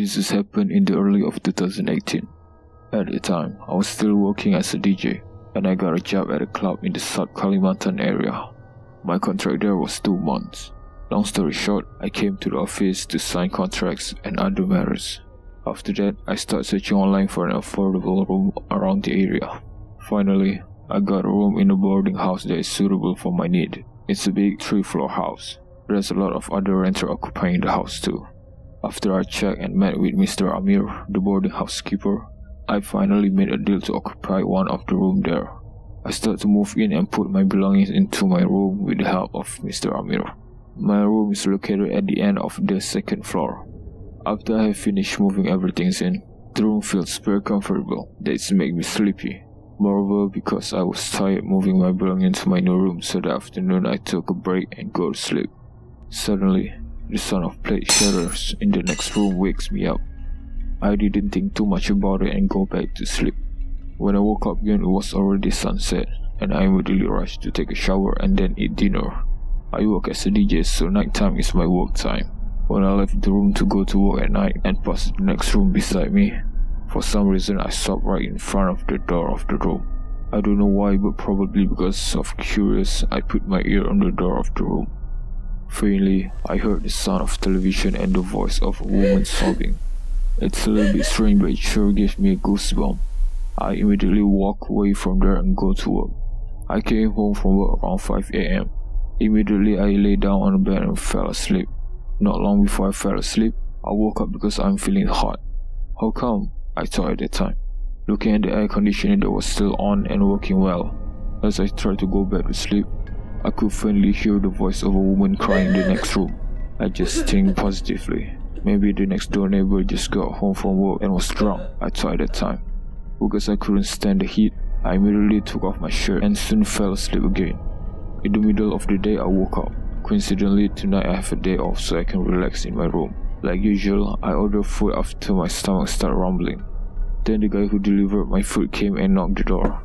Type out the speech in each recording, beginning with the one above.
This has happened in the early of 2018. At the time, I was still working as a DJ, and I got a job at a club in the South Kalimantan area. My contract there was 2 months. Long story short, I came to the office to sign contracts and other matters. After that, I started searching online for an affordable room around the area. Finally, I got a room in a boarding house that is suitable for my need. It's a big 3-floor house. There's a lot of other renters occupying the house too. After I checked and met with Mr. Amir, the boarding house keeper, I finally made a deal to occupy one of the rooms there. I started to move in and put my belongings into my room with the help of Mr. Amir. My room is located at the end of the 2nd floor. After I have finished moving everything in, the room feels very comfortable. That makes me sleepy. Moreover, because I was tired moving my belongings to my new room, so that afternoon I took a break and go to sleep. Suddenly, the sound of plate shatters in the next room wakes me up. I didn't think too much about it and go back to sleep. When I woke up again, it was already sunset, and I immediately rushed to take a shower and then eat dinner. I work as a DJ, so nighttime is my work time. When I left the room to go to work at night and passed the next room beside me, for some reason I stopped right in front of the door of the room. I don't know why, but probably because of curious, I put my ear on the door of the room. Faintly, I heard the sound of television and the voice of a woman sobbing. It's a little bit strange, but it sure gives me a goosebump. I immediately walk away from there and go to work. I came home from work around 5 AM. Immediately I lay down on the bed and fell asleep. Not long before I fell asleep, I woke up because I'm feeling hot. How come? I thought at the time. Looking at the air conditioning that was still on and working well. As I tried to go back to sleep, I could faintly hear the voice of a woman crying in the next room. I just think positively. Maybe the next door neighbor just got home from work and was drunk, I thought at that time. Because I couldn't stand the heat, I immediately took off my shirt and soon fell asleep again. In the middle of the day I woke up. Coincidentally, tonight I have a day off so I can relax in my room. Like usual, I ordered food after my stomach started rumbling. Then the guy who delivered my food came and knocked the door.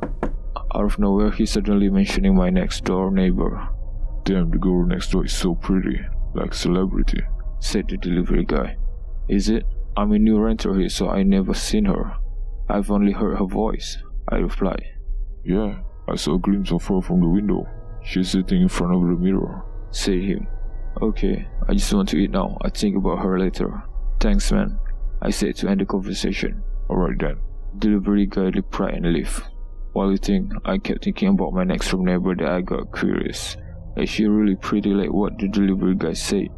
Out of nowhere, he suddenly mentioning my next door neighbor. "Damn, the girl next door is so pretty, like celebrity," said the delivery guy. "Is it? I'm a new renter here, so I never seen her. I've only heard her voice," I replied. "Yeah, I saw a glimpse of her from the window. She's sitting in front of the mirror," said him. "Okay, I just want to eat now. I'll think about her later." "Thanks, man," I said to end the conversation. "Alright then." Delivery guy replied and left. While eating, I kept thinking about my next room neighbor that I got curious. Is she really pretty like what the delivery guy said?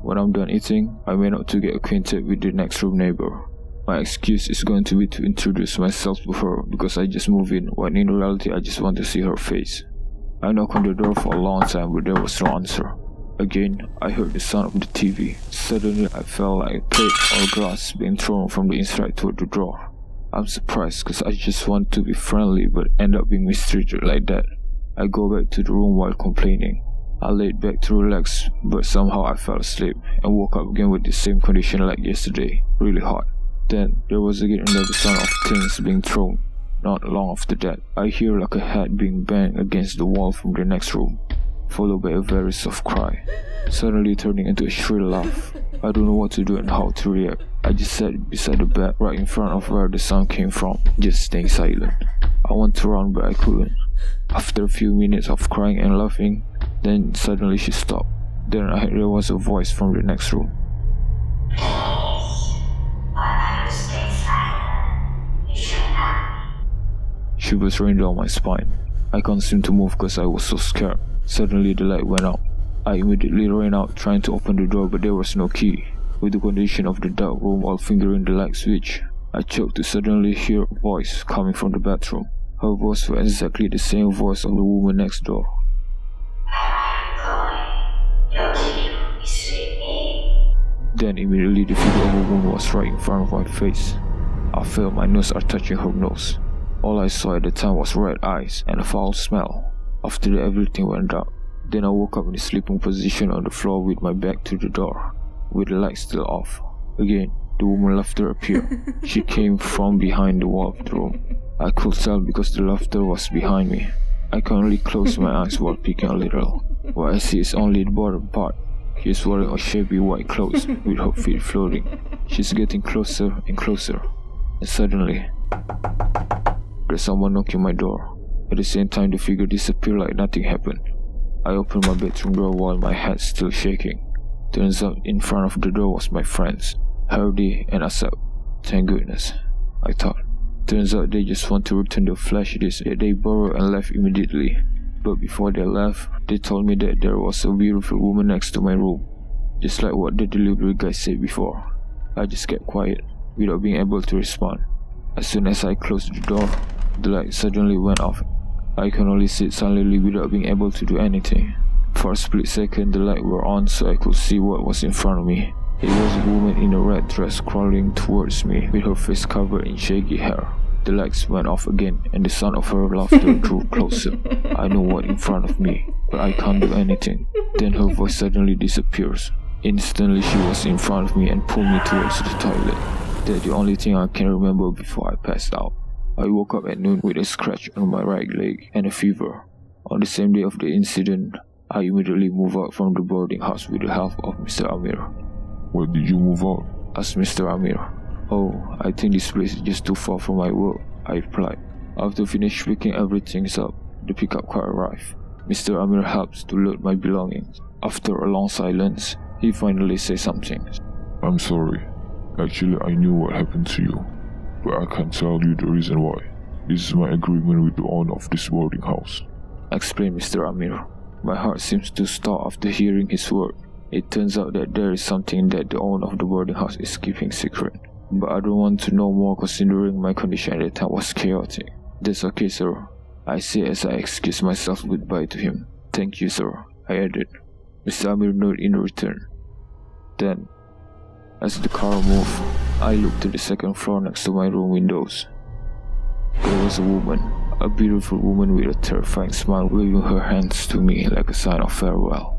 When I'm done eating, I went out to get acquainted with the next room neighbor. My excuse is going to be to introduce myself to her because I just moved in, when in reality I just want to see her face. I knocked on the door for a long time, but there was no answer. Again, I heard the sound of the TV. Suddenly, I felt like a plate or glass being thrown from the inside toward the door. I'm surprised because I just want to be friendly but end up being mistreated like that. I go back to the room while complaining. I laid back to relax, but somehow I fell asleep and woke up again with the same condition like yesterday, really hot. Then, there was again another sound of things being thrown. Not long after that, I hear like a head being banged against the wall from the next room, followed by a very soft cry, suddenly turning into a shrill laugh. I don't know what to do and how to react. I just sat beside the bed right in front of where the sound came from, just staying silent. I want to run but I couldn't. After a few minutes of crying and laughing, then suddenly she stopped. Then there was a voice from the next room. Shivers ran down my spine. I can't seem to move because I was so scared. Suddenly the light went out. I immediately ran out trying to open the door, but there was no key. With the condition of the dark room while fingering the light switch, I choked to suddenly hear a voice coming from the bathroom. Her voice was exactly the same voice of the woman next door. Then immediately the figure of a woman was right in front of my face. I felt my nose are touching her nose. All I saw at the time was red eyes and a foul smell. After that, everything went dark. Then I woke up in a sleeping position on the floor with my back to the door, with the light still off. Again, the woman's laughter appeared. She came from behind the wall of the room. I could tell because the laughter was behind me. I can only close my eyes while peeking a little. What I see is only the bottom part. She's wearing a shabby white clothes with her feet floating. She's getting closer and closer. And suddenly, there's someone knocking my door. At the same time, the figure disappeared like nothing happened. I opened my bedroom door while my hands still shaking. Turns out in front of the door was my friends, Hardy and Asap. Thank goodness, I thought. Turns out they just want to return the flash disk that they borrowed and left immediately. But before they left, they told me that there was a beautiful woman next to my room, just like what the delivery guy said before. I just kept quiet, without being able to respond. As soon as I closed the door, the light suddenly went off. I can only sit silently without being able to do anything. For a split second, the light were on so I could see what was in front of me. It was a woman in a red dress crawling towards me with her face covered in shaggy hair. The lights went off again and the sound of her laughter drew closer. I know what in front of me, but I can't do anything. Then her voice suddenly disappears. Instantly she was in front of me and pulled me towards the toilet. That's the only thing I can remember before I passed out. I woke up at noon with a scratch on my right leg and a fever. On the same day of the incident, I immediately moved out from the boarding house with the help of Mr. Amir. Why did you move out? Asked Mr. Amir. Oh, I think this place is just too far from my work, I replied. After finished picking everything up, the pickup car arrived. Mr. Amir helps to load my belongings. After a long silence, he finally said something. I'm sorry. Actually, I knew what happened to you, but I can't tell you the reason why. This is my agreement with the owner of this boarding house, explained Mr. Amir. My heart seems to stop after hearing his word. It turns out that there is something that the owner of the boarding house is keeping secret. But I don't want to know more considering my condition at the time was chaotic. That's okay, sir, I said as I excused myself goodbye to him. Thank you, sir, I added. Mr. Amir nodded in return. Then, as the car moved, I looked to the second floor next to my room windows. There was a woman, a beautiful woman with a terrifying smile waving her hands to me like a sign of farewell.